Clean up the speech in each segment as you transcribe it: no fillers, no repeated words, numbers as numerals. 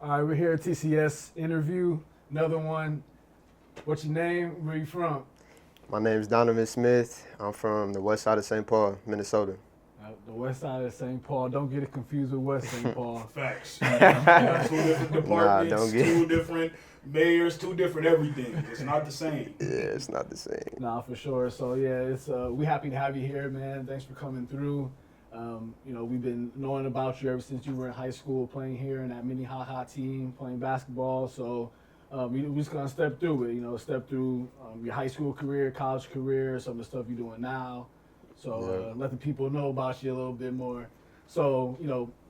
All right, we're here at TCS interview. Another one. What's your name? Where you from? My name's Donovan Smith. I'm from the west side of St. Paul, Minnesota. The west side of St. Paul. Don't get it confused with West St. Paul. Facts. Two different departments, don't get two different mayors, two different everything. It's not the same. Yeah, it's not the same. Nah, for sure. So yeah, it's we happy to have you here, man. Thanks for coming through. We've been knowing about you ever since you were in high school, playing here in that Minnehaha team, playing basketball. So we're just gonna step through it. Step through your high school career, college career, some of the stuff you're doing now. So let the people know about you a little bit more. So,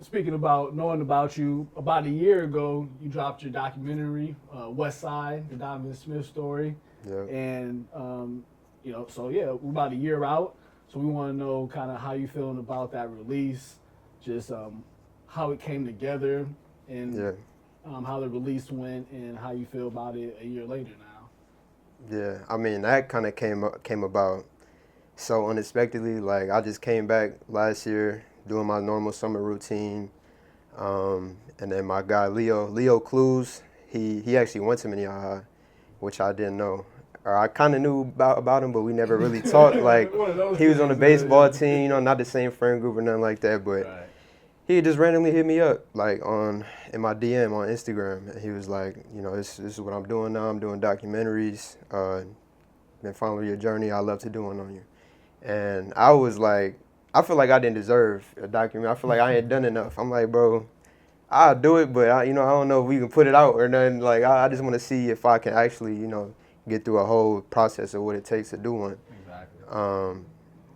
speaking about knowing about you, about a year ago, you dropped your documentary, West Side, the Donovan Smith story. Yeah. And, we're about a year out. So we want to know kind of how you feeling about that release, just how it came together, and how the release went, and how you feel about it a year later now. Yeah, I mean, that kind of came about so unexpectedly. Like, I just came back last year doing my normal summer routine. And then my guy, Leo Clues, he actually went to Minnehaha, which I didn't know. Or I kind of knew about him, but we never really talked. Like, he was on the baseball team, not the same friend group or nothing like that, but he just randomly hit me up, like, in my DM on Instagram. And he was like, this is what I'm doing now. I'm doing documentaries. Been following your journey. I love to do one on you. And I was like, I feel like I didn't deserve a documentary. I feel like I ain't done enough. I'm like, bro, I'll do it, but I don't know if we can put it out or nothing. Like, I just want to see if I can actually, get through a whole process of what it takes to do one. Exactly.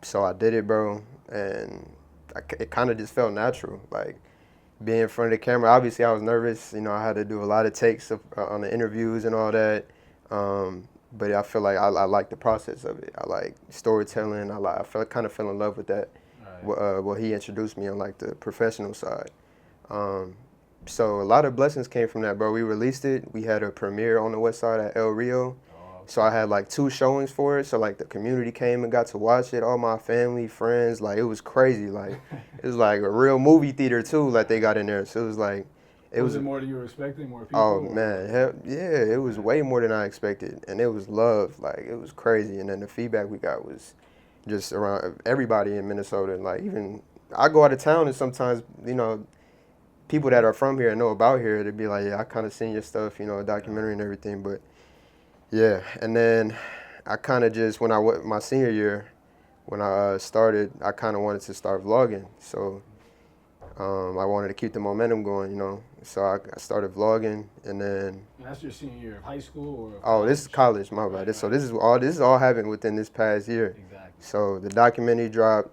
So I did it, bro, and it kind of just felt natural. Like, being in front of the camera, obviously I was nervous. I had to do a lot of takes on the interviews and all that. But I feel like I like the process of it. I like storytelling. I kind of fell in love with that. What he introduced me on, like, the professional side. So a lot of blessings came from that, bro. We released it. We had a premiere on the west side at El Rio. So I had like 2 showings for it. So, like, the community came and got to watch it. All my family, friends, like, it was crazy. Like, it was like a real movie theater too. Like, they got in there. So it was like, was it more than you were expecting? More people? Oh man, it was way more than I expected, and it was love. Like, it was crazy. And then the feedback we got was just around everybody in Minnesota. Like, even I go out of town and sometimes, people that are from here and know about here, they'd be like, yeah, I kind of seen your stuff, a documentary and everything. But yeah, and then I kind of just, when I went my senior year, when I started, I kind of wanted to start vlogging. So I wanted to keep the momentum going, So I started vlogging, and then. And that's your senior year of high school, or? Oh, this is college, my bad. Right. So this is all happened within this past year. Exactly. So the documentary dropped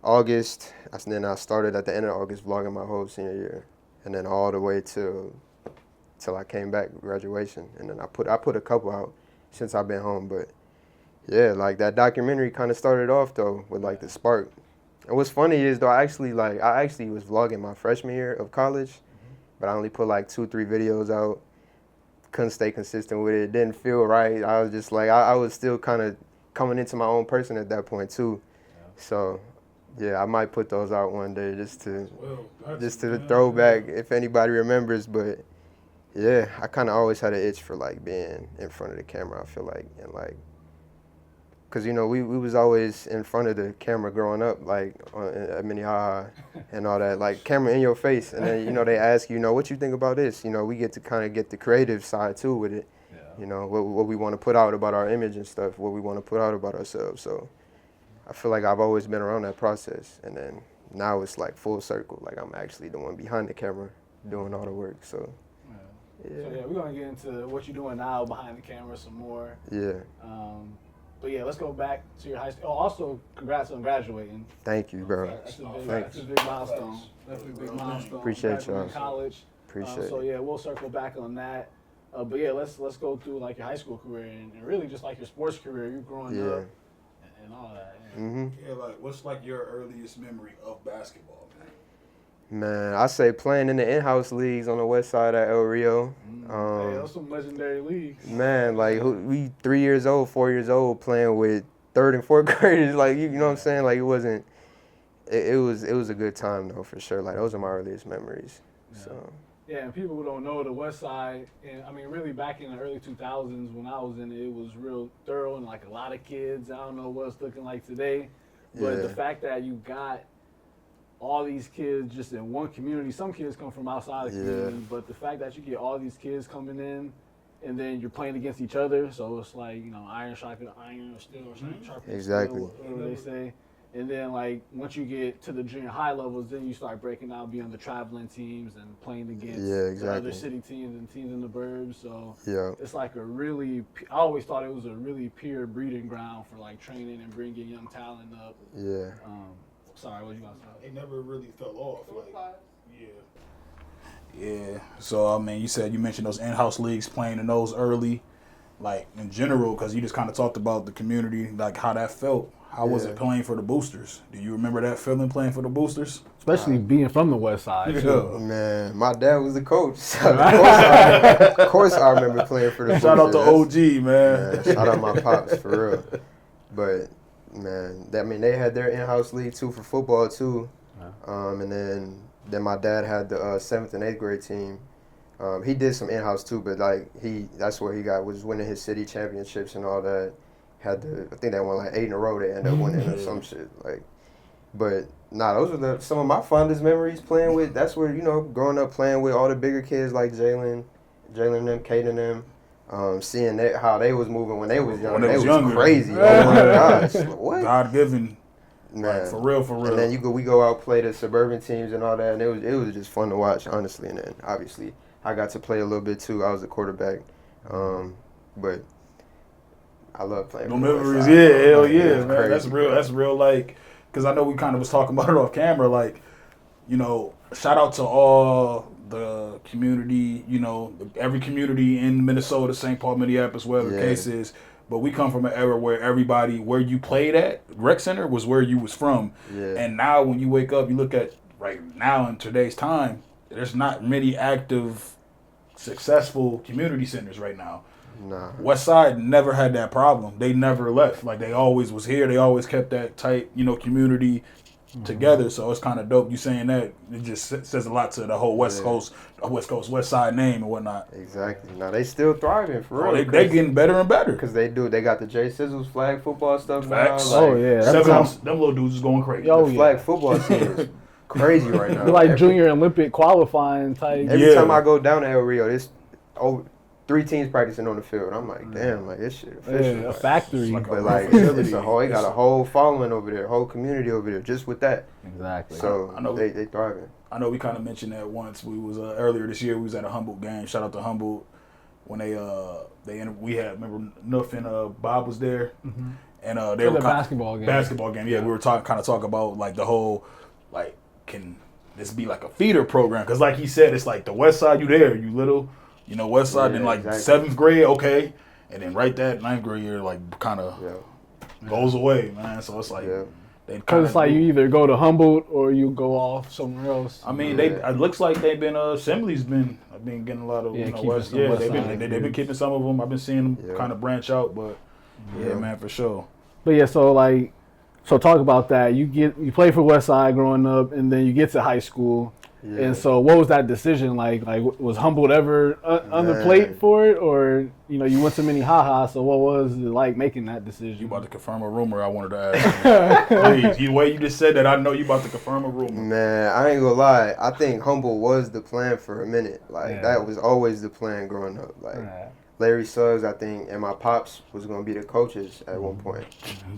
August, and then I started at the end of August vlogging my whole senior year, and then all the way till I came back, graduation, and then I put a couple out since I've been home. But yeah, like, that documentary kind of started off though with, like, the spark. And what's funny is, though, I actually was vlogging my freshman year of college, but I only put like 2-3 videos out. Couldn't stay consistent with it. Didn't feel right. I was just like, I was still kind of coming into my own person at that point too. Yeah. So yeah, I might put those out one day just to throw back if anybody remembers. But yeah, I kind of always had an itch for, like, being in front of the camera, I feel like, and, like, because, we was always in front of the camera growing up, like, at Minnehaha and all that, like, camera in your face. And then, they ask you, what you think about this? We get to kind of get the creative side too with it. Yeah. What we want to put out about our image and stuff, what we want to put out about ourselves. So I feel like I've always been around that process. And then now it's like full circle. Like, I'm actually the one behind the camera doing all the work. So yeah. So yeah, we're going to get into what you're doing now behind the camera some more. Yeah. But yeah, let's go back to your high school. Oh, also, congrats on graduating. Thank you, bro. That's a big milestone. Definitely a big milestone. Appreciate y'all. College. Appreciate So yeah, we'll circle back on that. But yeah, let's go through, like, your high school career and really just, like, your sports career. You growing up and all that. Yeah. Mm-hmm. Yeah, like, what's, like, your earliest memory of basketball, man? Man, I say playing in the in-house leagues on the west side at El Rio. Hey, those some legendary leagues. Man, like, we 3 years old, 4 years old playing with 3rd and 4th graders. Like, you know what I'm saying? Like, it was a good time though, for sure. Like, those are my earliest memories. Yeah. So Yeah, and people who don't know the West Side, and I mean, really back in the early 2000s when I was in it, it was real thorough and like a lot of kids. I don't know what it's looking like today, but the Yeah. fact that you got all these kids just in one community, some kids come from outside the community, but the fact that you get all these kids coming in and then you're playing against each other, so it's like, you know, iron sharpens iron or steel or something sharpens Exactly. steel, whatever they say. And then, like, once you get to the junior high levels, then you start breaking out, being the traveling teams and playing against the other city teams and teams in the burbs. So it's like a really, I always thought it was a really pure breeding ground for, like, training and bringing young talent up. Yeah. Sorry, what you about to say? It never really fell off. Like, Yeah. So, I mean, you mentioned those in-house leagues, playing in those early, like, in general, because you just kind of talked about the community, like, how that felt. How was it playing for the Boosters? Do you remember that feeling playing for the Boosters? Especially being from the West Side, too. Man, my dad was the coach. So of course I remember playing for the Shout out to Boosters. OG, man. Shout out my pops, for real. But, man, they had their in-house league, too, for football, too. And then my dad had the 7th and 8th grade team. He did some in-house, too, but, like, that's where he was winning his city championships and all that. I think they won like 8 in a row. They ended up winning or some shit. Like, but those are some of my fondest memories playing with. That's where, you know, growing up playing with all the bigger kids like Jalen them, Caden them, seeing how they was moving when they was young. They was younger. crazy. Oh my gosh, what? God given, Man, like, for real. And then we go out play the suburban teams and all that, and it was just fun to watch, honestly. And then obviously I got to play a little bit too. I was a quarterback, but. I love playing. No memories, hell yeah, man. Crazy, That's real, like, because I know we kind of was talking about it off camera, like, you know, shout out to all the community, you know, every community in Minnesota, St. Paul, Minneapolis, whatever the case is. But we come from an era where where you played at, rec center, was where you was from. Yeah. And now when you wake up, you look at right now in today's time, there's not many active, successful community centers right now. Nah. West Side never had that problem. They never left. Like, they always was here. They always kept that tight, you know, community together. So it's kind of dope. You saying that, it just says a lot to the whole West West Side name and whatnot. Exactly. Now they still thriving for real. They getting better and better. Because they got the Jay Sizzles flag football stuff Facts. now. Oh, yeah. Them little dudes is going crazy. Yo, The flag football team is crazy right now. Like junior Olympic qualifying type. Every time I go down to El Rio, there's 3 teams practicing on the field. I'm like, damn, like this shit official. Yeah, a like, factory. But like, it's a whole, they got a whole following over there, whole community over there, just with that. Exactly. So I know they thriving. I know we kind of mentioned that once. We was earlier this year. We was at a Humboldt game. Shout out to Humboldt when we had, remember Nuff and Bob was there, and they were basketball game. Basketball game, yeah. We were talking about like the whole, like, can this be like a feeder program? Because like he said, it's like the West Side, you there, you little. You know, West Side, then like exactly. 7th grade, okay. And then right that 9th grade year, like, kind of goes away, man. So it's like, because it's like you either go to Humboldt or you go off somewhere else. I mean, it looks like they've been, Assembly's been getting a lot of, you know, West. Yeah, they've been keeping some of them. I've been seeing them kind of branch out, but yeah, man, for sure. But yeah, so talk about that. You play for West Side growing up, and then you get to high school. Yeah. And so what was that decision like? Like, was Humboldt ever on the plate for it? Or, you know, you went to Minnehaha, so what was it like making that decision? You about to confirm a rumor I wanted to ask you. Please, the way you just said that, I know you about to confirm a rumor. Man, I ain't gonna lie. I think Humboldt was the plan for a minute. Like, that was always the plan growing up. Like, Larry Suggs, I think, and my pops was gonna be the coaches at one point.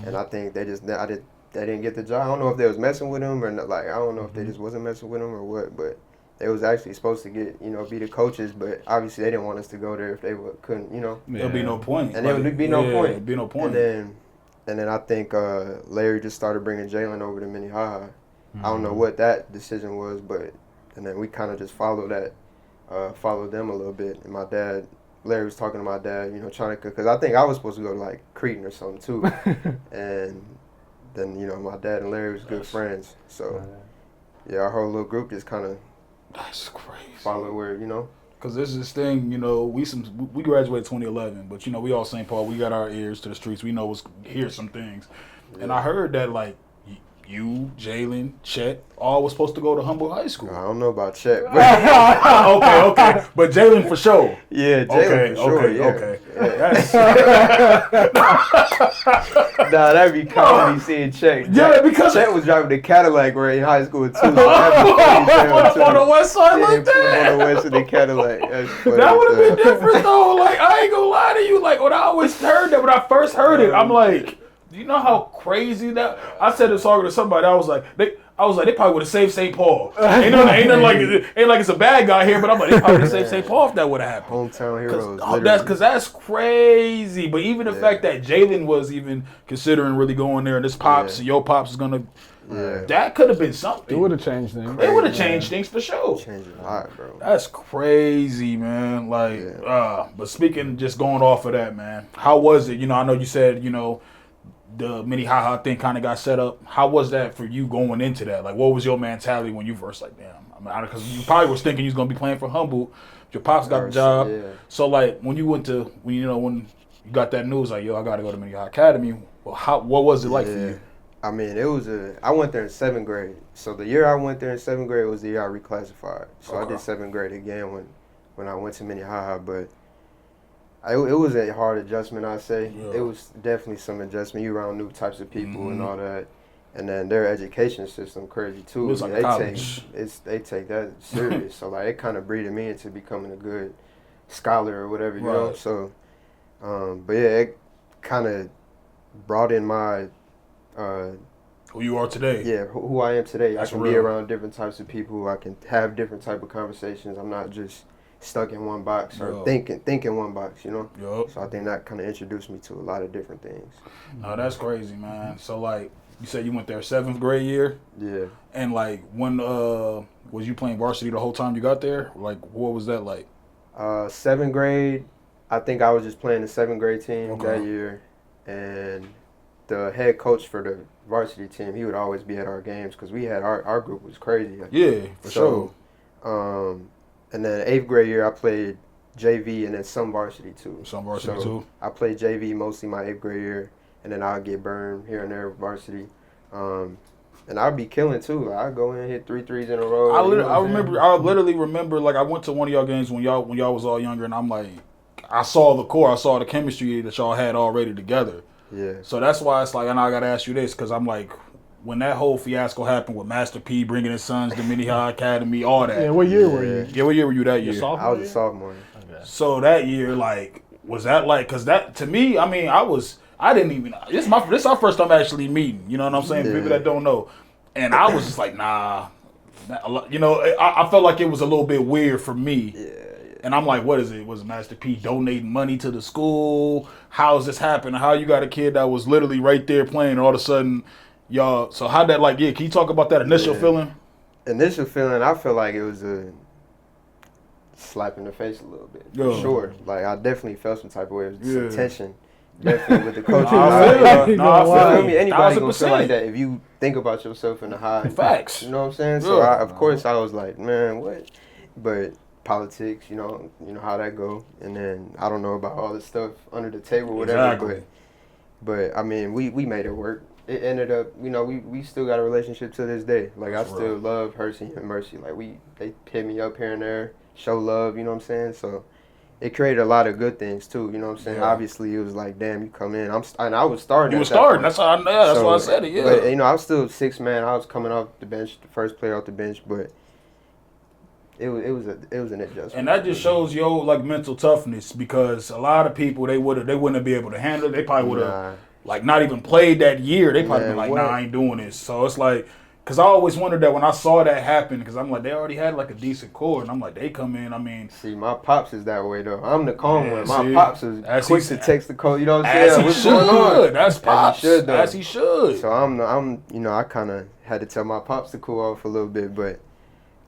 And I think they didn't get the job. I don't know if they was messing with him or not. Like, I don't know if they just wasn't messing with him or what. But they was actually supposed to be the coaches. But obviously they didn't want us to go there if they couldn't, you know. There'll be no point. And there would be no point. There'd be no point. And then I think Larry just started bringing Jalen over to Minnehaha. I don't know what that decision was, and then we kind of just followed them a little bit. And Larry was talking to my dad, you know, trying to, because I think I was supposed to go to like Cretan or something too. And then, you know, my dad and Larry was good friends. So, yeah, our whole little group just kind of followed where, you know. Because there's this thing, you know, we graduated 2011, but, you know, we all St. Paul. We got our ears to the streets. We know hear some things. Yeah. And I heard that, like, you, Jalen, Chet, all was supposed to go to Humboldt High School. I don't know about Chet, but okay. But Jalen for sure. yeah, Jalen for sure. Okay. Nah, that'd be comedy seeing Chet. Yeah, because Chet was driving the Cadillac right in high school too. So on the west side like that. On the west of the Cadillac. That's funny. That would have been different though. Like I ain't gonna lie to you. Like when I always heard that, when I first heard it, I'm like, do you know how crazy that? I said this talking to somebody. I was like, they probably would have saved St. Paul. Ain't nothing like it's a bad guy here, but I'm like, they probably would have saved St. Paul if that would have happened. Hometown heroes. That's crazy. But even the fact that Jalen was even considering really going there, and his pops, your pops is gonna. Yeah. That could have been something. It would have changed things. It would have changed things for sure. Changed a lot, bro. That's crazy, man. Like, but speaking, just going off of that, man, how was it? You know, I know you said, you know, the Minnehaha thing kind of got set up. How was that for you going into that? Like, what was your mentality when you first like, damn? I mean, because you probably was thinking you was gonna be playing for Humboldt. Your pops got the job. Yeah. So like, when you when you got that news, like, yo, I got to go to Minnehaha Academy. Well, what was it like for you? I mean, I went there in 7th grade. So the year I went there in 7th grade was the year I reclassified. So I did 7th grade again when I went to Minnehaha, but it was a hard adjustment, I'd say. Yeah. It was definitely some adjustment. You around new types of people and all that. And then their education system crazy too. It was like college. They take that serious. So like it kind of breeded me into becoming a good scholar or whatever, you know. So, but yeah, it kind of brought in my who you are today. Yeah, who I am today. That's I can real. be around different types of people. I can have different type of conversations. I'm not just stuck in one box or thinking one box, you know. Yup. So I think that kind of introduced me to a lot of different things. No, that's crazy, man. So like, you said you went there 7th grade year, Yeah. and like when was you playing varsity the whole time you got there? Like, what was that like? 7th grade, I think I was just playing the 7th grade team that year, and the head coach for the varsity team, he would always be at our games because we had our group was crazy. Yeah, for sure. And then 8th grade year, I played JV and then some varsity too. Some varsity too. I played JV mostly my 8th grade year, and then I'll get burned here and there with varsity. And I'd be killing too. Like, I'd go in and hit 3 threes in a row. I literally remember like I went to one of y'all games when y'all was all younger, and I'm like, I saw the core, I saw the chemistry that y'all had already together. Yeah. So that's why it's like, and I gotta ask you this, because I'm like, when that whole fiasco happened with Master P bringing his sons to Minnehaha Academy, all that. Yeah, what year were you? Yeah, what year were you that year? I was a sophomore. Okay. So that year, like, was that like, because that, to me, I mean, I didn't even, this is our first time actually meeting, you know what I'm saying? Yeah. People that don't know. And I was just like, nah, you know, I felt like it was a little bit weird for me. Yeah. And I'm like, what is it? Was Master P donating money to the school? How is this happening? How you got a kid that was literally right there playing, and all of a sudden, y'all, so how'd that, like, can you talk about that initial feeling? Initial feeling, I feel like it was a slap in the face a little bit, for sure. Like, I definitely felt some type of way. Some tension, definitely with the coach. I feel you. Anybody gonna feel like that if you think about yourself in the high. Facts. You know what I'm saying? So, of course, I was like, man, what? But politics, you know how that go. And then I don't know about all the stuff under the table, whatever. Exactly. But I mean, we made it work. It ended up, we still got a relationship to this day. Like, I still love Hersey and Mercy. Like, they hit me up here and there, show love, you know what I'm saying? So it created a lot of good things too, you know what I'm saying? Yeah. Obviously, it was like, damn, you come in. And I was starting. You were starting. That's why I said it. Yeah. But I was still 6 man. I was coming off the bench, the first player off the bench, but it was an adjustment. And that just shows your like mental toughness, because a lot of people they wouldn't be able to handle it. They probably would have like not even played that year. They probably been like, nah, I ain't doing this. So it's like, because I always wondered that when I saw that happen, because I'm like, they already had like a decent core, and I'm like, they come in, I mean. See, my pops is that way though. I'm the calm one. My pops is quick to text the coach. You know what I'm saying? What's going on? That's pops. As he should. So I'm I kind of had to tell my pops to cool off a little bit, but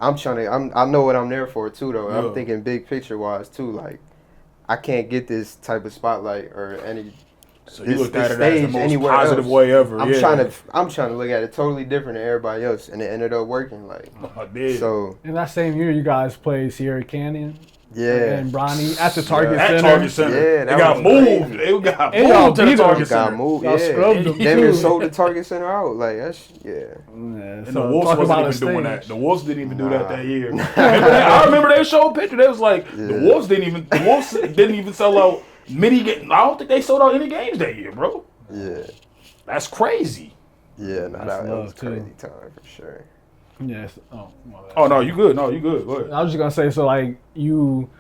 I know what I'm there for too though. Yeah. I'm thinking big picture wise too. Like, I can't get this type of spotlight or any. So you looked at it as the most positive way ever. I'm trying to look at it totally different than everybody else, and it ended up working. Like, I did. So in that same year, you guys played Sierra Canyon. Yeah. And Bronny at the Target At Center. Target Center. Yeah, they that got was moved. crazy. They got And y'all moved to the beat 'em. Target Got Center. moved, Y'all scrubbed yeah. them, Damn too. near sold the Target Center out. Like, that's, yeah. Yeah, And so the Wolves talk wasn't about even a doing stage. that. The Wolves didn't even do that Nah. year. I remember they showed a picture. They was like, Yeah. the Wolves didn't even sell out many games. I don't think they sold out any games that year, bro. Yeah. That's crazy. Yeah, That's that love, was too. crazy time for sure. Yes. Oh, my bad. Oh, no, you good. No, you good. Go ahead. I was just gonna say, so like you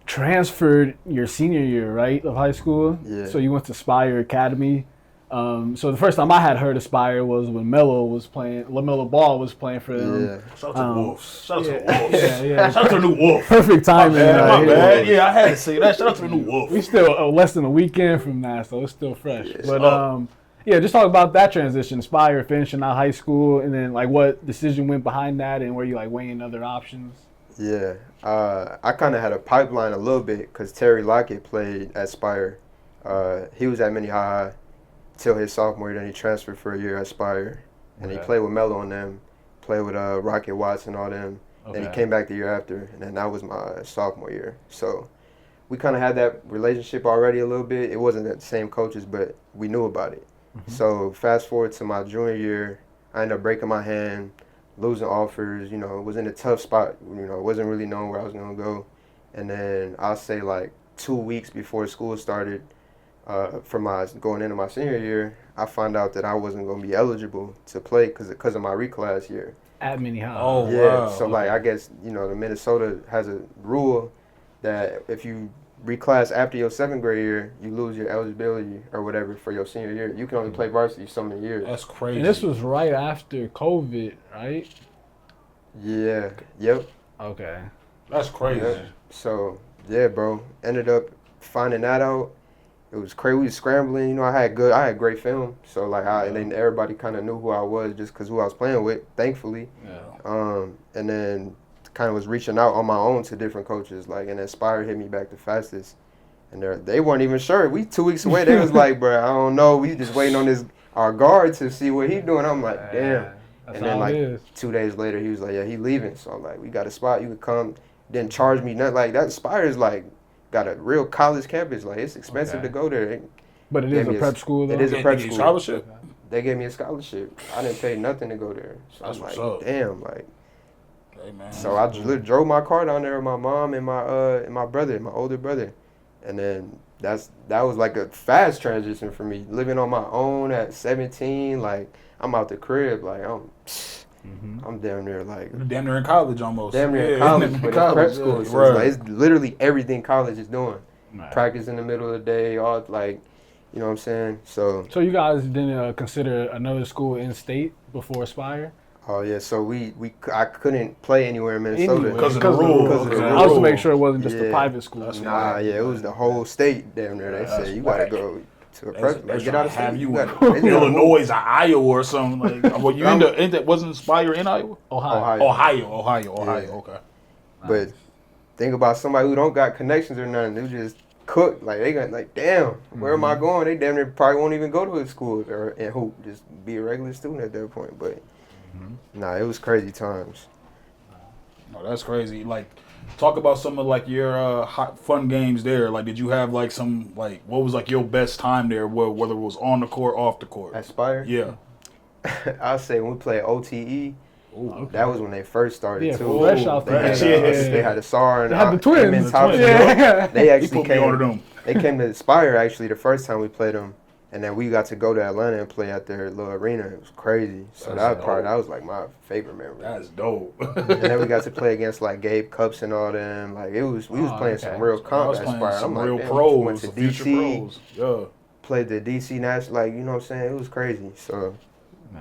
transferred your senior year, right, of high school. Yeah. So you went to Spire Academy. So the first time I had heard of Spire was when LaMelo Ball was playing for them. Yeah. Shout out to the Wolves. Shout out to the yeah, Wolves. yeah. Shout out to the new Wolf. Perfect My timing. bad, my right bad. here. Yeah, I had to say that. Shout out to the new Wolf. We still less than a weekend from that, so it's still fresh. Yeah. But yeah, just talk about that transition, Spire finishing out high school, and then like what decision went behind that, and were you like weighing other options? Yeah. I kind of had a pipeline a little bit because Terry Lockett played at Spire. He was at Minnehaha till his sophomore year, then he transferred for a year at Spire. And he Okay. played with Melo and them, played with Rocket Watson and all them. Then he Okay. came back the year after, and then that was my sophomore year. So we kind of had that relationship already a little bit. It wasn't the same coaches, but we knew about it. So fast forward to my junior year, I ended up breaking my hand, losing offers, was in a tough spot, wasn't really knowing where I was going to go. And then I'll say like 2 weeks before school started, for my going into my senior year, I found out that I wasn't going to be eligible to play because of my reclass year. At Minnehaha. Oh, Yeah, wow. so like I guess, the Minnesota has a rule that if you reclass after your 7th grade year, you lose your eligibility or whatever for your senior year. You can only play varsity so many years. That's crazy. And this was right after COVID, right? Yeah, yep. Okay. That's crazy. Yep. So, yeah, bro. Ended up finding that out. It was crazy. We was scrambling. I had great film. So, like, and then everybody kind of knew who I was just because who I was playing with, thankfully. Yeah. And then kind of was reaching out on my own to different coaches. Like, and Inspire hit me back the fastest. And they weren't even sure. We 2 weeks away. They was like, bro, I don't know. We just waiting on our guard to see what he doing. I'm like, damn. That's And then, how like, it is. 2 days later, he was like, yeah, he leaving. So I'm like, we got a spot. You could come. Didn't charge me nothing. Like, that Spire's, like, got a real college campus. Like, it's expensive Okay. to go there. But it gave is a me a- prep school, though. it is a They prep give you school. scholarship. They gave me a scholarship. I didn't pay nothing to go there. So That's I'm what's like, up. damn, like. Hey, man. So I literally drove my car down there with my mom and my brother, my older brother. And then that was like a fast transition for me. Living on my own at 17, like, I'm out the crib, like, I'm damn near like Damn near in college almost. damn near Yeah, college, but it's prep school. yeah. So Right. it's literally everything college is doing. Right. Practice in the middle of the day, all like, you know what I'm saying? So, So you guys didn't consider another school in state before Spire? oh yeah, so I couldn't play anywhere in Minnesota. Anywhere. Because of the Because of the rules. rules. Because of the I was to rules. make sure it wasn't just a Yeah. private school. That's Nah, yeah, it was the whole state damn near. They That's said you gotta whack. go to a They prep. trying Get out of to have state. you You in gotta, they Illinois or Iowa or something. Like, well, you ain't that wasn't Spire in Iowa? Ohio. Ohio. Ohio. Okay. But think about somebody who don't got connections or nothing. They just cook. Like they got like, damn, where am I going? They damn near probably won't even go to a school or and hoop. Just be a regular student at that point. But nah, it was crazy times. No, that's crazy. Like, talk about some of like your hot fun games there. Like, did you have like some like what was like your best time there? Whether it was on the court, off the court. Aspire. Yeah. I'll say when we played OTE. That was when they first started Yeah, too. fresh off the They had, bat. they had a SAR and They had the twins. Emmett The Thompson. twins. Yeah. They He actually put me on to came. them. They came to Aspire actually the first time we played them, and then we got to go to Atlanta and play at their little arena. It was crazy. So That's that was like my favorite memory. That's dope. And then we got to play against like Gabe Cups and all them. Like we was playing okay. some real I comp was at playing Aspire. some I'm real like, pros, went to some future DC, pros. Yeah. played the DC National. Like you know what I'm saying? It was crazy. So Nah.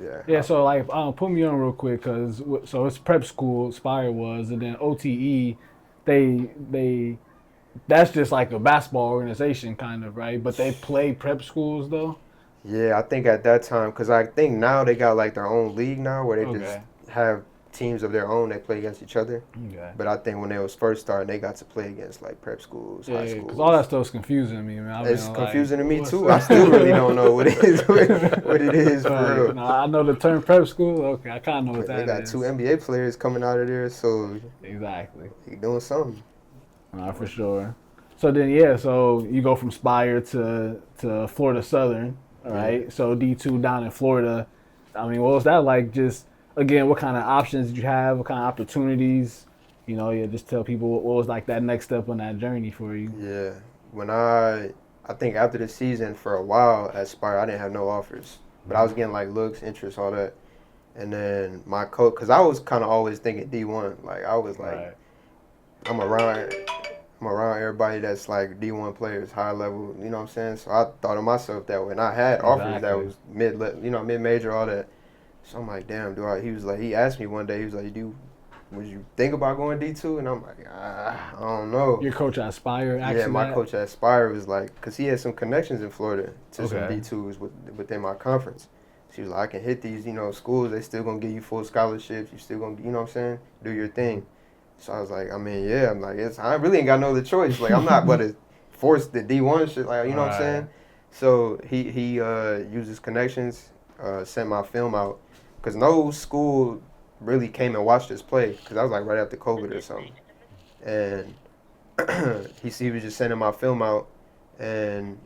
yeah. Yeah, so like, put me on real quick, cause so it's prep school, Spire was, and then OTE, they, that's just like a basketball organization kind of, right? But they play prep schools though. Yeah, I think at that time, because I think now they got like their own league now where they just Okay. have teams of their own. They play against each other. Okay. But I think when they was first starting, they got to play against like prep schools, high Yeah, schools. cause all that stuff's confusing me, man. It's confusing to me what's too. up? I still really don't know what it is. What it is for Right. real. No, I know the term prep school. Okay, I kind of know what They that got is. 2 NBA players coming out of there, so Exactly. they doing something. For sure. So then, yeah, so you go from Spire to Florida Southern, all right? Yeah. So D2 down in Florida. I mean, what was that like? Just, again, what kind of options did you have? What kind of opportunities? You know, yeah, just tell people what was like that next step on that journey for you. Yeah. When I think after the season for a while at Spire, I didn't have no offers. But I was getting like looks, interest, all that. And then my coach, because I was kind of always thinking D1. Like, I was like, Right. I'm around everybody that's like D1 players, high level, you know what I'm saying? So I thought of myself that way. And I had offers that was mid-major, all that. So I'm like, damn, he asked me one day, he was like, would you think about going D2? And I'm like, I don't know. Your coach at Spire, actually? Yeah, my coach at Spire was like, because he had some connections in Florida to some Okay. D2s within my conference. She was like, I can hit these, schools. They still going to give you full scholarships. You still going to, you know what I'm saying, do your thing. So I was like, I mean, yeah. I'm like, I really ain't got no other choice. Like, I'm not but to force the D1 shit. Like, you know what I'm saying? So he used his connections, sent my film out. Because no school really came and watched us play. Because I was like right after COVID or something. And he was just sending my film out. And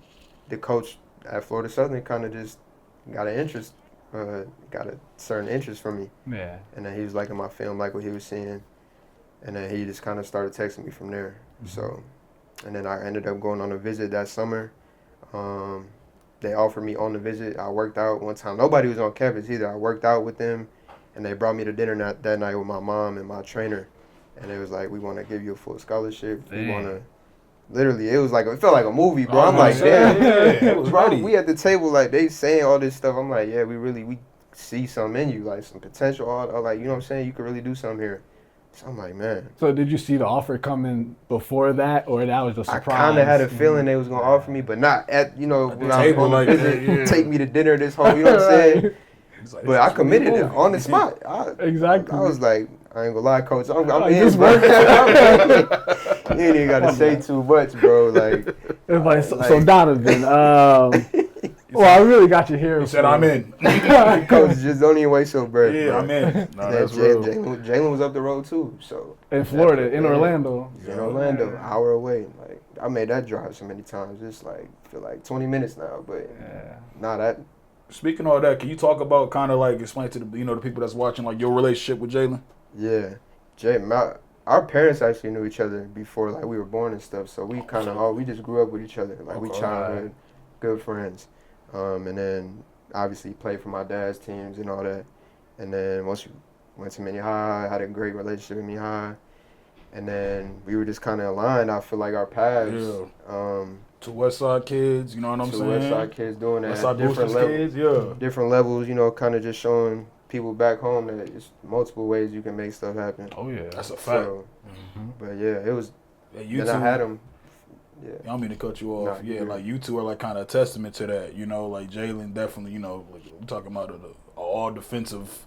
the coach at Florida Southern kind of just got a certain interest from me. Yeah. And then he was liking my film, like what he was seeing. And then he just kind of started texting me from there. Mm-hmm. So, and then I ended up going on a visit that summer. They offered me on the visit. I worked out one time. Nobody was on campus either. I worked out with them, and they brought me to dinner that night with my mom and my trainer. And it was like, we want to give you a full scholarship. Dang. We want to, literally, it felt like a movie, bro. Oh, I'm like, yeah, damn. yeah, it was Bro, ready. we at the table, like, they saying all this stuff. I'm like, yeah, we see something in you, like some potential. All like, you know what I'm saying? You could really do something here. So I'm like, man. So did you see the offer coming before that, or that was a surprise? I kind of had a feeling they was going to offer me, but not at, when I was on the visit, take me to dinner, this whole, you know what I'm saying? Like, But I committed it on the spot. Exactly. I was like, I ain't gonna lie, coach. I'm in, just bro. work. You ain't even got to say too much, bro. Like, It's like, so Donovan, well, I really got you here. He said, I'm in. coach, just don't even waste your breath. Yeah, bro. I'm in. No, And then that's real. Jalen was up the road too, so In Florida, in Yeah. Orlando. in Orlando, hour away. Like, I made that drive so many times. It's like feel like 20 minutes now, but Yeah. not that. Speaking of all that, can you talk about kind of like explain to the the people that's watching like your relationship with Jalen? Yeah, our parents actually knew each other before like we were born and stuff. So we kind of we just grew up with each other. Like we Okay. childhood good friends. And then obviously played for my dad's teams and all that. And then once we went to Minnehaha, I had a great relationship with Minnehaha. And then we were just kind of aligned. I feel like our paths. Yeah. Two West Side kids, you know what I'm Two saying? West Side kids doing that West at Side different Boosters levels. kids, yeah. Different levels, kind of just showing people back home that it's multiple ways you can make stuff happen. Oh, yeah. That's a fact. So, but yeah, it was. Yeah, you Then two, I had them. Yeah. I don't mean to cut you off. Nah, Yeah, you're like you two are like kind of a testament to that. Like Jalen definitely, like we're talking about an all defensive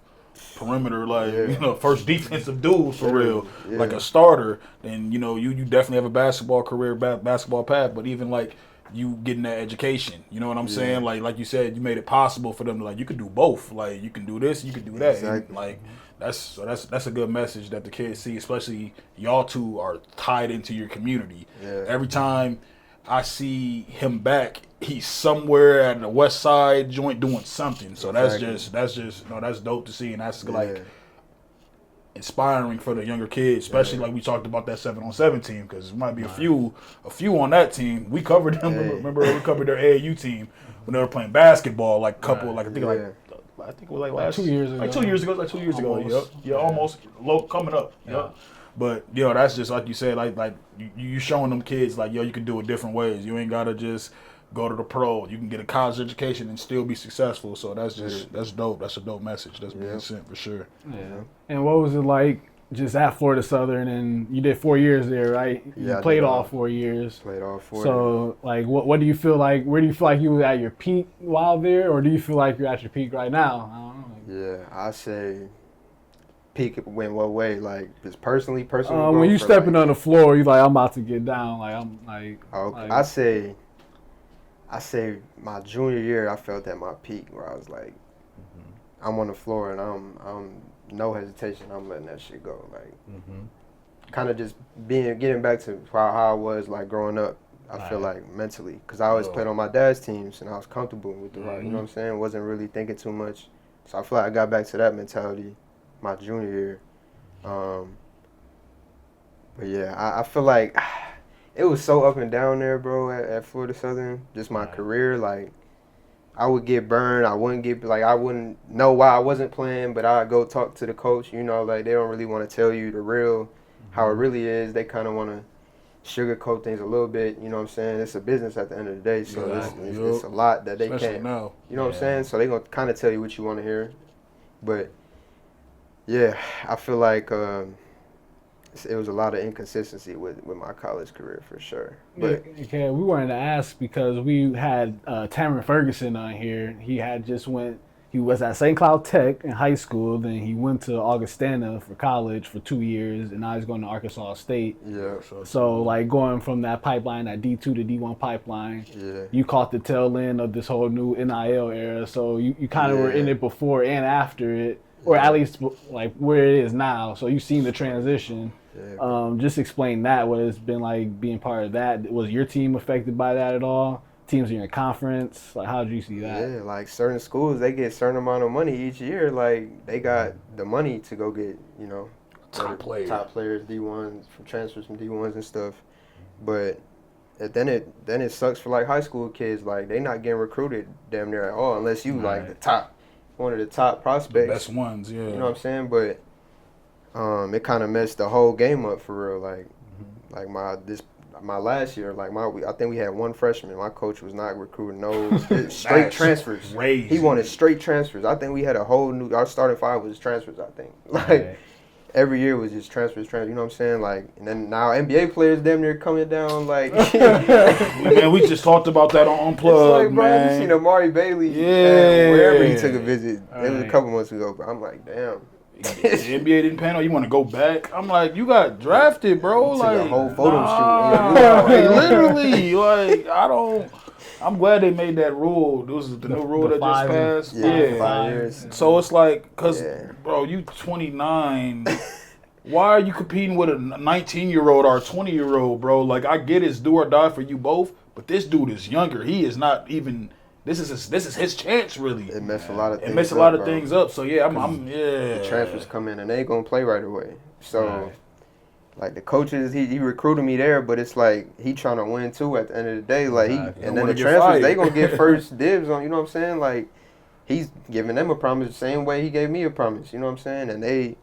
perimeter, like Yeah. first defensive dude for real, Yeah. like a starter. Then you definitely have a basketball career, basketball path. But even like you getting that education, you know what I'm saying? Like you said, you made it possible for them to you could do both. Like you can do this, you can do that. Exactly. And, like that's a good message that the kids see, especially y'all two are tied into your community. Yeah. Every time I see him back, he's somewhere at the West Side joint doing something. So Exactly. that's dope to see, and that's Yeah. like inspiring for the younger kids, especially like we talked about that 7-on-7 team, because there might be a few on that team. We covered them. Hey. Remember we covered their AAU team when they were playing basketball. Like couple, I think it was like last 2 years ago. Like 2 years ago. Like 2 years ago. Almost. Yep. Yeah, almost coming up. Yeah. Yep. But that's just like you said. Like you showing them kids like you can do it different ways. You ain't gotta just go to the pro. You can get a college education and still be successful. So that's dope. That's a dope message that's being sent for sure. Yeah. And what was it like just at Florida Southern? And you did 4 years there, right? Yeah, You I played did all all. 4 years. Played all four. So, like, what do you feel like? Where do you feel like you were at your peak while there, or do you feel like you're at your peak right now? I don't know. Yeah, I say peak went what way? Like just personal. When you stepping on the floor, you like, I'm about to get down. Like I'm like. Okay. like- I say my junior year, I felt at my peak where I was like, I'm on the floor and I'm no hesitation. I'm letting that shit go. Like kind of just getting back to how I was like growing up. I feel like mentally, because I always played on my dad's teams and I was comfortable with the rock. You know what I'm saying? Wasn't really thinking too much. So I feel like I got back to that mentality my junior year. But yeah, I feel like it was so up and down there, bro, at Florida Southern. Just my career, like, I would get burned. I wouldn't know why I wasn't playing, but I'd go talk to the coach. You know, like, they don't really want to tell you the real, how it really is. They kind of want to sugarcoat things a little bit. You know what I'm saying? It's a business at the end of the day, so it's a lot that they Especially can't. now. You know what I'm saying? So they're going to kind of tell you what you want to hear. But, yeah, I feel like it was a lot of inconsistency with my college career for sure. But we wanted to ask because we had Tamron Ferguson on here. He was at St. Cloud Tech in high school, then he went to Augustana for college for 2 years, and now he's going to Arkansas State. yeah, So, like, going from that pipeline, that D2 to D1 pipeline, you caught the tail end of this whole new NIL era. So you kind of were in it before and after it, or at least like where it is now. So you've seen the transition. Just explain that, what it's been like being part of that. Was your team affected by that at all? Teams in your conference, like, how did you see that? Yeah, like certain schools, they get a certain amount of money each year. Like, they got the money to go get, you know, top players, D1s, from transfers from D1s and stuff. But then it sucks for like high school kids. Like, they not getting recruited damn near at all unless you like one of the top prospects, the best ones. Yeah, you know what I'm saying? But it kind of messed the whole game up for real. Like, like my last year, like I think we had one freshman. My coach was not recruiting no straight transfers. Crazy. He wanted straight transfers. I think we had our starting five was transfers. I think like every year was just transfers. You know what I'm saying? Like, and then now NBA players damn near coming down. Like, man, we just talked about that on Unplugged, like, bro, man. you seen Amari Bailey? Yeah, wherever he took a visit. It was a couple months ago, but I'm like, damn. The NBA didn't pan out. You want to go back? I'm like, you got drafted, bro. Like, a whole photo shoot. Literally, like, I'm glad they made that rule. This is the new rule that just passed. Yeah, 5 years. So it's like, bro, you 29. Why are you competing with a 19-year-old or a 20-year-old, bro? Like, I get it's do or die for you both, but this dude is younger. He is not even. This is his chance, really. It messed a lot of things up. It messed a lot of things up. So yeah, I'm The transfers come in and they ain't gonna play right away. So like the coaches, he recruited me there, but it's like he trying to win too at the end of the day. Like and then the transfers, they gonna get first dibs on. You know what I'm saying? Like, he's giving them a promise the same way he gave me a promise. You know what I'm saying? And they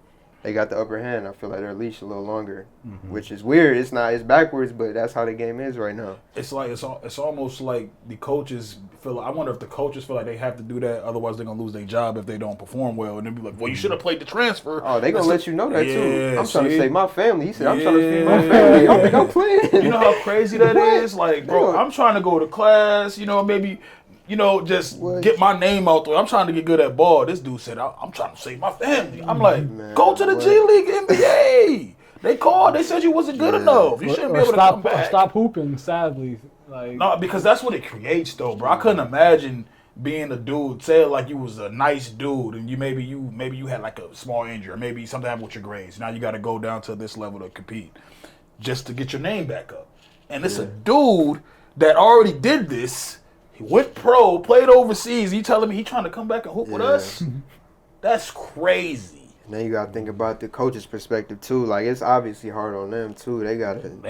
got the upper hand. I feel like they're leashed a little longer, which is weird. It's backwards, but that's how the game is right now. It's like it's almost like the coaches feel. I wonder if the coaches feel like they have to do that, otherwise they're gonna lose their job if they don't perform well, and they'll be like, "Well, you should have played the transfer." Oh, they gonna let you know that too. I'm trying to see? save my family. He said, "I'm trying to feed my family. I don't think I'm playing." You know how crazy that is? Like, bro, I'm trying to go to class. You know, maybe. You know, just get my name out there. I'm trying to get good at ball. This dude said, I'm trying to save my family. I'm like, go to the G League NBA. They called. They said you wasn't good enough. You shouldn't be able to come back. Stop hooping, sadly. Like, no, because that's what it creates, though, bro. I couldn't imagine being a dude, say like you was a nice dude, and maybe you had like a small injury, or maybe something happened with your grades. Now you got to go down to this level to compete just to get your name back up. And it's a dude that already did this. He went pro, played overseas. You telling me he trying to come back and hoop with us? That's crazy. And then you gotta think about the coach's perspective too. Like, it's obviously hard on them too. They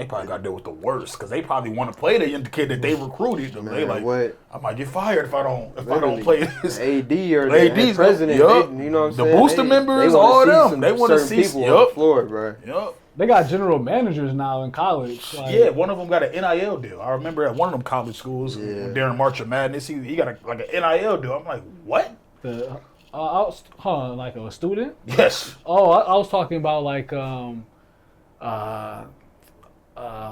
probably got to deal with the worst because they probably want to play the kid that they recruited. Man, they like, what? I might get fired if I don't play this. AD or the president, you know what I'm saying? The booster members, all of them. They want to see people on the floor, bro. Yup. They got general managers now in college. Like, yeah, one of them got an NIL deal. I remember at one of them college schools during March of Madness, he got an NIL deal. I'm like, what? Like a student? Yes. Oh, I was talking about like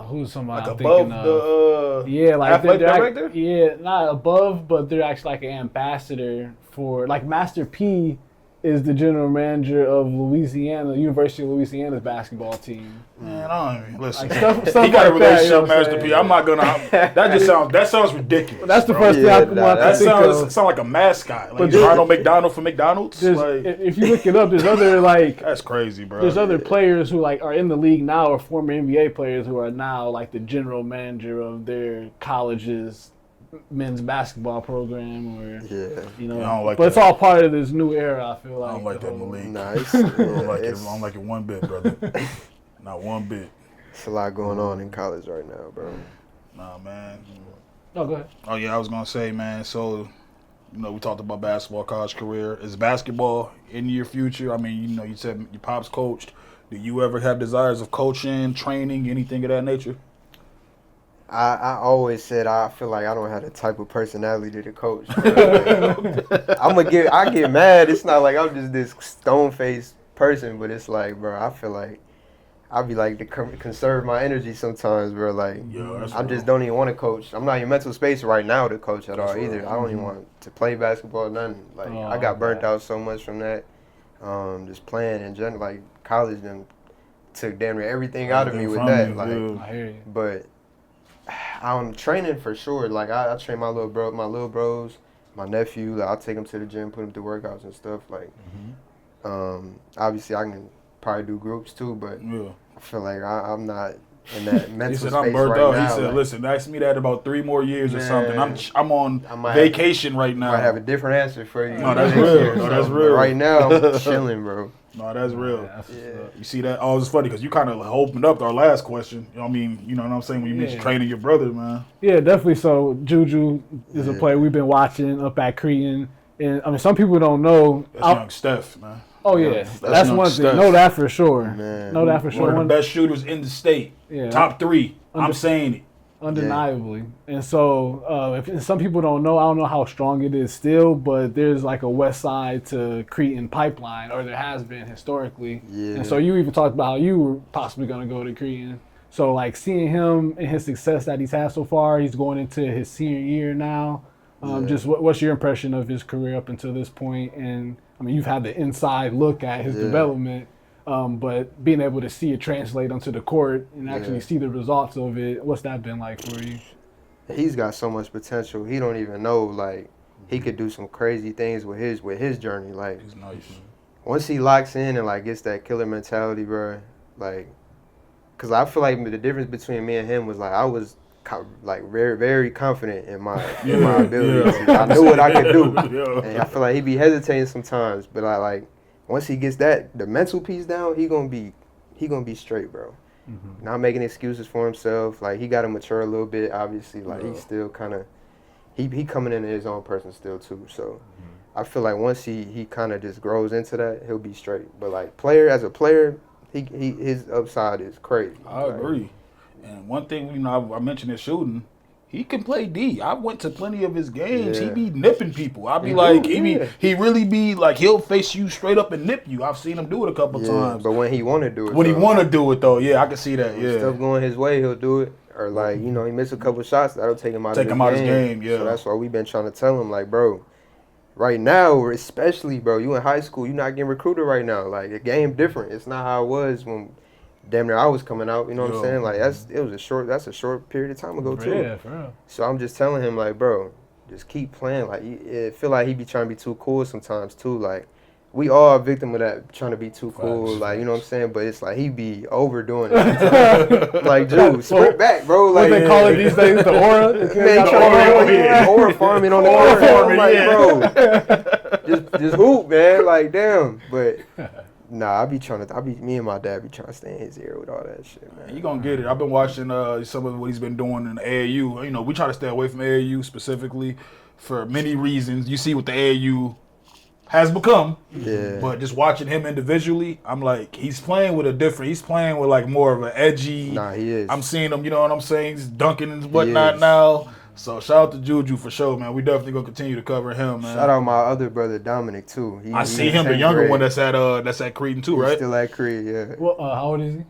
who's somebody like I'm above thinking of? The like athletic director? Yeah, not above, but they're actually like an ambassador for like Master P is the general manager of University of Louisiana's basketball team. Man, I don't even listen. Like stuff He got a like that, you know relationship, what I'm Master saying? P. I'm not gonna. That sounds ridiculous. That's the bro. first thing I can That think of. sounds like a mascot, like But Ronald McDonald for McDonald's. Like, If you look it up, there's other that's crazy, bro. there's other players who like are in the league now, or former NBA players who are now like the general manager of their college's men's basketball program, or you know. Yeah, I don't like but it's that. all part of this new era. I feel like. I don't like that Malik. Nice. I don't like it. I don't like it one bit, brother. Not one bit. It's a lot going on in college right now, bro. Nah, man. No, go ahead. Oh yeah, I was gonna say, man. So, we talked about basketball, college career. Is basketball in your future? I mean, you said your pops coached. Do you ever have desires of coaching, training, anything of that nature? I always said I feel like I don't have the type of personality to coach. I get mad. It's not like I'm just this stone faced person, but it's like, bro, I feel like I be like to conserve my energy sometimes, bro. Like I just don't even want to coach. I'm not in mental space right now to coach at all either. I don't even want to play basketball, nothing. Like I got burnt out so much from that. Just playing in general, like college, then took damn near everything out of me with that. Like, I hear you. but I'm training for sure. Like I train my little bros, my nephew. Like, I'll take him to the gym, put him through workouts and stuff. Like, obviously I can probably do groups too, but I feel like I'm not in that mental He said space I'm burnt right out. now. He said, like, "Listen, ask me that in about 3 more years or something. Man, I'm on might vacation right now." I might have a different answer for you. No, that's next real. year or No, that's something, real. but right now, I'm chilling, bro. No, that's real. Yeah. You see that? Oh, it's funny because you kind of opened up our last question. You know what I mean? You know what I'm saying? When you mentioned training your brother, man. Yeah, definitely. So Juju is a player we've been watching up at Creighton, and I mean some people don't know. That's young Steph, man. Oh yeah, that's young one Steph. thing. Know that for sure. Man. Know that for sure. One of the best shooters in the state. Yeah. Top 3. I'm saying it. Undeniably. And so if some people don't know, I don't know how strong it is still, but there's like a west side to Creighton pipeline, or there has been historically. Yeah. And so you even talked about how you were possibly going to go to Creighton. So like seeing him and his success that he's had so far, he's going into his senior year now. Just what's your impression of his career up until this point? And I mean, you've had the inside look at his development. But being able to see it translate onto the court and actually see the results of it, what's that been like for you? He's got so much potential. He don't even know, like, he could do some crazy things with his journey. Like, He's nice. once he locks in and like gets that killer mentality, bro, like, cause I feel like the difference between me and him was like I was like very, very confident in my abilities. I knew what I could do, and I feel like he'd be hesitating sometimes, but I like. Once he gets the mental piece down, he gonna be straight, bro. Not making excuses for himself. Like he got to mature a little bit, obviously. Like he's still kind of, he coming into his own person still too. So I feel like once he kind of just grows into that, he'll be straight. But like as a player, his upside is crazy. I agree. And one thing, I mentioned his shooting. He can play D. I went to plenty of his games. Yeah. He be nipping people. I'd be like, he really be like, he'll face you straight up and nip you. I've seen him do it a couple times. But when he want to do it, When he want to do it, though, yeah, I can see that, when stuff going his way, he'll do it. Or like, he missed a couple shots, that'll take him out of his game. Yeah. So that's why we've been trying to tell him, like, bro, right now, especially, bro, you in high school, you're not getting recruited right now. Like, the game different. It's not how it was when damn near I was coming out, you know what I'm saying? Like that's a short period of time ago too. Yeah, for real. So I'm just telling him like, bro, just keep playing. Like it feel like he be trying to be too cool sometimes too. Like we all a victim of that, trying to be too cool. Like you know what I'm saying? But it's like he be overdoing it sometimes. Like dude, sprint back, bro. Like what they call it these days, the aura. Man, trying to aura farming on the court. I'm like, bro, just hoop, man. Like damn, but. Nah, me and my dad be trying to stay in his ear with all that shit, man. You gonna get it. I've been watching some of what he's been doing in the AAU. We try to stay away from AAU specifically for many reasons. You see what the AAU has become. Yeah. But just watching him individually, I'm like, he's playing with like more of an edgy. Nah, he is. I'm seeing him, you know what I'm saying? He's dunking and whatnot now. So shout out to Juju for sure, man. We definitely gonna continue to cover him, man. Shout out my other brother Dominic too. I see him, the younger one that's at Creighton too, right? He's still at Creighton, yeah. Well, how old is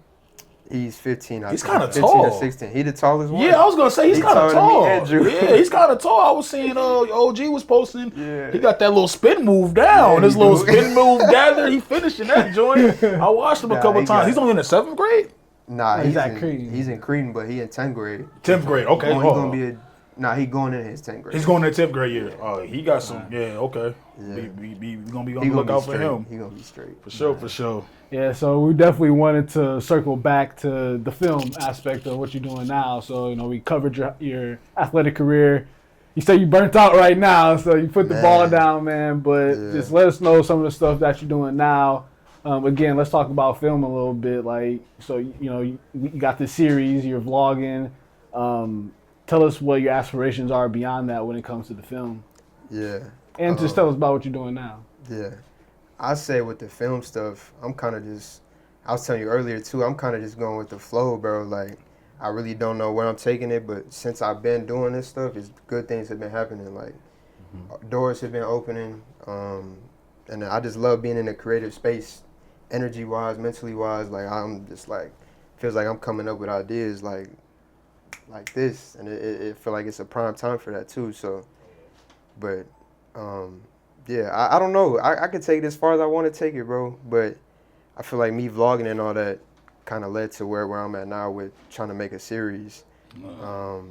he? He's 15. He's think. kinda 15 tall. or 16. He the tallest one. Yeah, I was gonna say he's He kind of taller than me tall. and Drew. Yeah, he's kind of tall. I was seeing OG was posting. Yeah. He got that little spin move down. Yeah, His he little do. spin move gather. He finishing that joint. I watched him a Nah, couple he times. got- He's only in the 7th grade. Nah, Oh, he's at Creedon. He's in Creedon, but he in 10th grade. 10th grade. Okay. He Oh. gonna be a. Nah, he going in his 10th grade. He's going to 10th grade year. Oh, he got some. Yeah. Okay. Yeah. We gonna be He on the gonna lookout be for straight. him. He gonna be straight. For sure. For sure. Yeah, so we definitely wanted to circle back to the film aspect of what you're doing now. So, we covered your athletic career. You say you burnt out right now, so you put the ball Man. down, man. But Yeah. just let us know some of the stuff that you're doing now. Again, let's talk about film a little bit. So you got this series, you're vlogging. Tell us what your aspirations are beyond that when it comes to the film, Yeah. and just tell us about what you're doing now. Yeah. I say with the film stuff, I'm kind of just, I was telling you earlier too, I'm kind of just going with the flow, bro. Like, I really don't know where I'm taking it, but since I've been doing this stuff, good things have been happening. Like, doors have been opening, and I just love being in a creative space, energy-wise, mentally-wise. Like, I'm just like, feels like I'm coming up with ideas like this, and it feel like it's a prime time for that too. So, but yeah, I don't know. I could take it as far as I want to take it, bro. But I feel like me vlogging and all that kind of led to where I'm at now with trying to make a series, a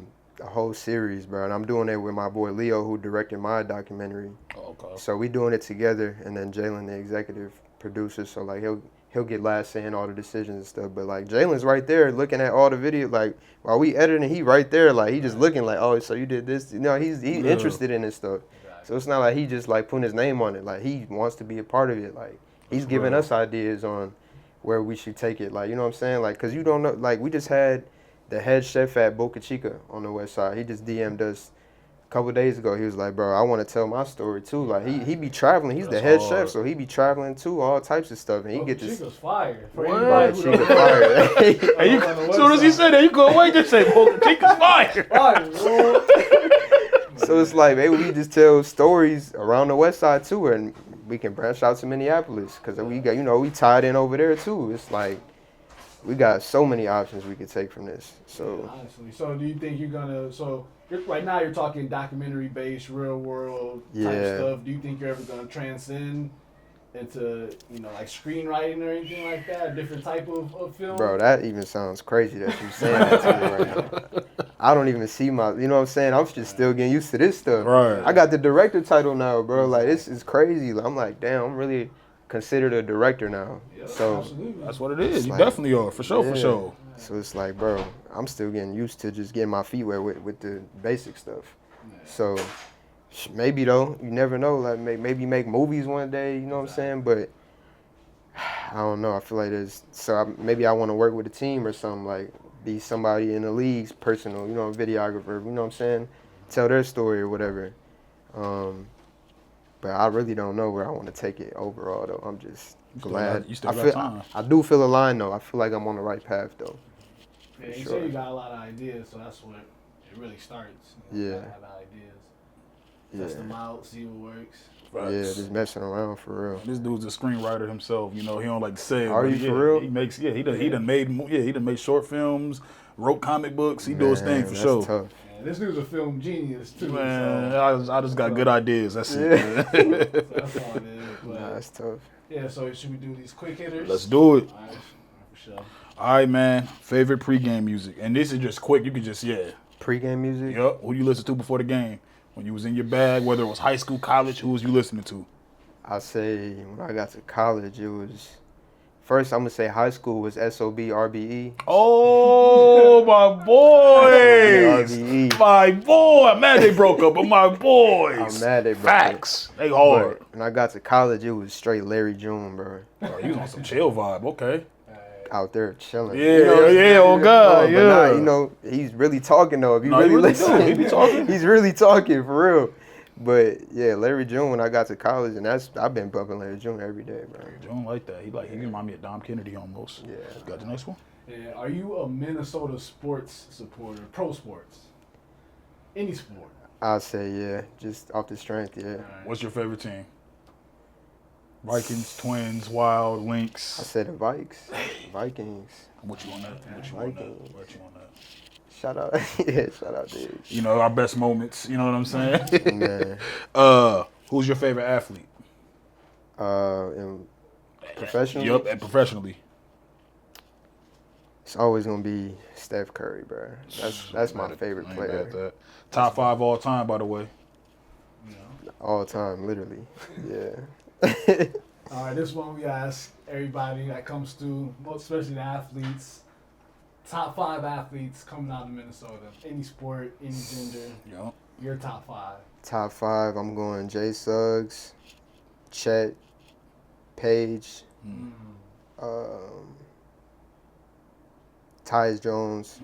whole series, bro. And I'm doing it with my boy Leo, who directed my documentary. Okay. So we doing it together, and then Jalen, the executive producer. So like he'll get last say in all the decisions and stuff. But like Jalen's right there looking at all the video. Like while we editing, he right there. Like he just looking like, oh, so you did this. He's interested in this stuff. So it's not like he just like putting his name on it. Like he wants to be a part of it. Like he's giving us ideas on where we should take it. Like, you know what I'm saying? Like, cause you don't know. Like we just had the head chef at Boca Chica on the west side. He just DM'd us a couple days ago. He was like, bro, I want to tell my story too. Like he be traveling. He's the head chef, so he be traveling too, all types of stuff. And he get this. Chica's fire. For What? anybody who Chica don't know. fire. Hey, as soon as he said that, you go away. Just say, "Boca Chica's fire." Fire, bro. So it's like maybe we just tell stories around the west side too, and we can branch out to Minneapolis because we got, we tied in over there too. It's like we got so many options we could take from this. So Honestly, so do you think you're gonna? So right now you're talking documentary based, real world type Yeah. stuff. Do you think you're ever gonna transcend into like screenwriting or anything like that? A different type of film? bro, that even sounds crazy that you saying that to me right now. I don't even see my, you know what I'm saying? I'm just still getting used to this stuff. Right. I got the director title now, bro. Like this is crazy. I'm like, damn, I'm really considered a director now. Yeah, So absolutely. That's what it is. It's You like- definitely are. For sure. For Yeah. sure. So it's like, bro, I'm still getting used to just getting my feet wet with the basic stuff. So maybe though, you never know. Like maybe make movies one day. You know what I'm saying? But I don't know. I feel like maybe I want to work with a team or something. Like be somebody in the league's personal, videographer. You know what I'm saying? Tell their story or whatever. But I really don't know where I want to take it overall though. I'm just glad. You still I got feel time. I do feel aligned though. I feel like I'm on the right path though. Yeah, you sure. say you got a lot of ideas, so that's what it really starts. You Yeah. gotta have ideas, test them out, see what works. Yeah, just messing around for real. This dude's a screenwriter himself. He don't like to say it. Are but you yeah, for real? He makes. Yeah, he done made short films, wrote comic books. He do his thing Man, for that's sure. Tough. And this dude's a film genius too. Man, So I just got good ideas. That's it. Yeah. that's all it is. But Nah, that's tough. yeah, so should we do these quick hitters? Let's do it. All right, for sure. All right, man. Favorite pregame music, and this is just quick. You can just Pre-game music? Yup. Who you listen to before the game? When you was in your bag, whether it was high school, college, who was you listening to? I say when I got to college, it was first. I'm gonna say high school was SOB RBE. Oh, my boys. RBE. My boy. I'm mad they broke up, but my boys. I'm mad they broke up. Facts. They hard. But when I got to college, it was straight Larry June, bro. Oh, you on some chill vibe. Okay. Out there chilling. Yeah, oh God, But nah, he's really talking though. If you No, he really really listen, do. He be talking. He's really talking for real. But yeah, Larry June when I got to college, and I've been bumping Larry June every day, bro. You don't like that. He remind me of Dom Kennedy almost. Yeah. Got the next one? Yeah, are you a Minnesota sports supporter? Pro sports? Any sport? I'll say yeah, just off the strength, yeah. All right. What's your favorite team? Vikings, Twins, Wild, I Lynx. said the Vikings. What you on that? What you on that? What you on that? Shout out, yeah, shout out, dude. You know, our best moments. You know what I'm saying? Man, Who's your favorite athlete? and professionally, Yup, and professionally. it's always gonna be Steph Curry, bro. That's my Mad at- favorite I ain't mad at player that. Top 5 all time, by the way. all time, literally. Yeah. All right, this one we ask everybody that comes through, especially the athletes. Top 5 athletes coming out of Minnesota. Any sport, any gender. Yup. Your top 5. Top 5, I'm going Jay Suggs, Chet, Page, Tyus Jones,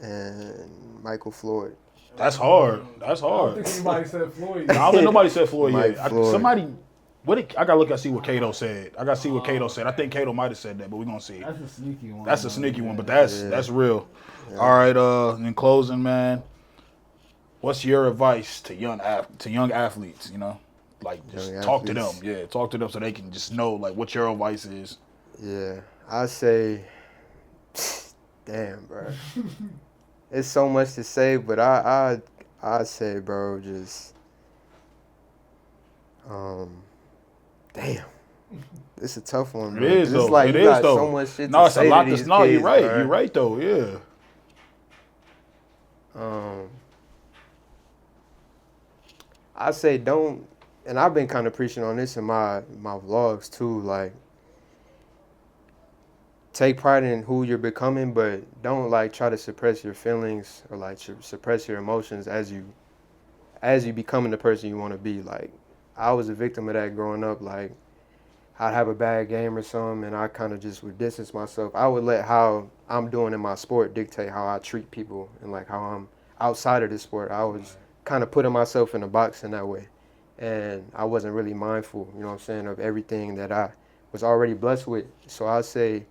and Michael Floyd. That's hard. That's I don't hard. think anybody said Floyd. I don't think nobody said Floyd Mike yet. Floyd. Somebody. I gotta look and see what Cato said. I gotta see what Cato said. I think Cato might have said that, but we're gonna see. That's a sneaky one. That's a sneaky one, but that's real. Yeah. All right. In closing, man, what's your advice to young athletes? You know, like just Young talk to them. athletes. Yeah, talk to them so they can just know like what your advice is. Yeah, I say, damn, bro. It's so much to say, but I say, bro, just, damn. It's a tough one, It bro. is 'Cause though. It's like It you is got though. so much shit No, to it's say a lot. to these No, you're kids, right. bro. You're right though. Yeah. I say don't, and I've been kind of preaching on this in my vlogs too, like, take pride in who you're becoming, but don't like try to suppress your feelings or like suppress your emotions as you becoming the person you want to be. Like, I was a victim of that growing up. Like, I'd have a bad game or something, and I kind of just would distance myself. I would let how I'm doing in my sport dictate how I treat people and like how I'm outside of the sport. I was kind of putting myself in a box in that way, and I wasn't really mindful, you know what I'm saying, of everything that I was already blessed with. So I say,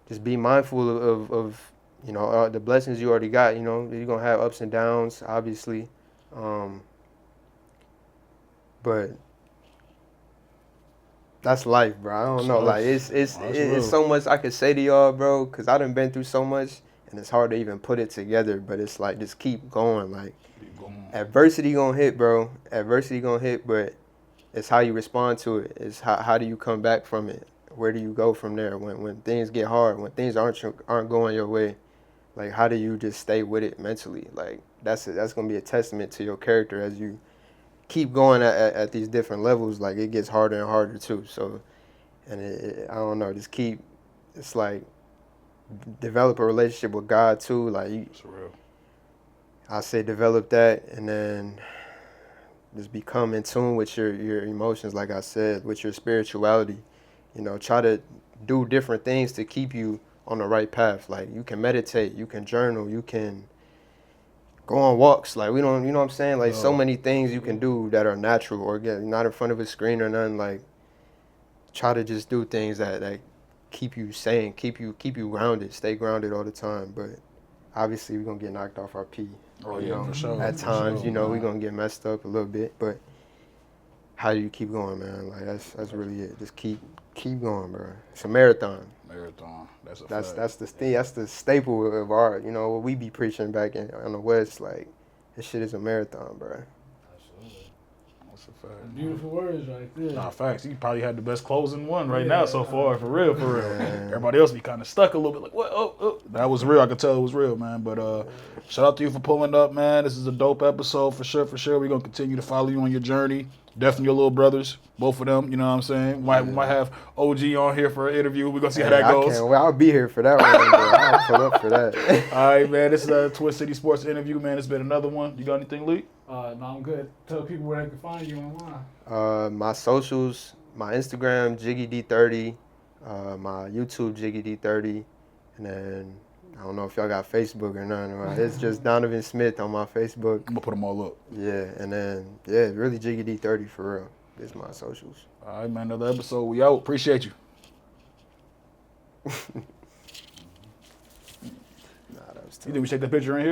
just be mindful of you know, the blessings you already got. You know, you're gonna have ups and downs, obviously, but that's life, bro. I don't know, like it's so much I could say to y'all, bro, because I done been through so much, and it's hard to even put it together. But it's like, just keep going. Like, adversity gonna hit, bro. Adversity gonna hit, but it's how you respond to it. It's how do you come back from it? Where do you go from there when things get hard, when things aren't going your way? Like, how do you just stay with it mentally? Like, that's gonna be a testament to your character as you keep going at these different levels. Like, it gets harder and harder too. So, and I don't know, just keep. It's like, develop a relationship with God too. Like, It's real. I say develop that, and then just become in tune with your emotions. Like I said, with your spirituality. You know, try to do different things to keep you on the right path. Like, you can meditate, you can journal, you can go on walks. Like, we don't, you know what I'm saying? Like, so many things you can do that are natural, or get not in front of a screen or nothing. Like, try to just do things that keep you sane, keep you grounded, stay grounded all the time. But obviously, we're gonna get knocked off our P. Oh You yeah, know, for sure. at times, For you know, sure, we're man. gonna get messed up a little bit, but how do you keep going, man? Like, that's really it. Just keep going, bro. It's a marathon. Marathon. That's a fact. That's the thing. That's the staple of our, you know, what we be preaching back on the West. Like, this shit is a marathon, bro. That's a fact. Beautiful words right there. Nah, facts. You probably had the best closing one right now so far, for real, for real. Man. Everybody else be kind of stuck a little bit, like, what? Oh. That was real. I could tell it was real, man. But shout out to you for pulling up, man. This is a dope episode for sure, for sure. We're gonna continue to follow you on your journey. Definitely your little brothers, both of them. You know what I'm saying? We might have OG on here for an interview. We're gonna see how that goes. I'll be here for that one, bro. I'll pull up for that. All right, man. This is a Twin City Sports interview, man. It's been another one. You got anything, Lee? No, I'm good. Tell people where they can find you online. My socials, my Instagram, JiggyD30, my YouTube, JiggyD30, and then I don't know if y'all got Facebook or nothing. Right? It's just Donovan Smith on my Facebook. I'm gonna put them all up. Yeah, and then, really JiggyD30 for real. This is my socials. All right, man. Another episode. We out. Appreciate you. Nah, that was tough. You think we take that picture in here?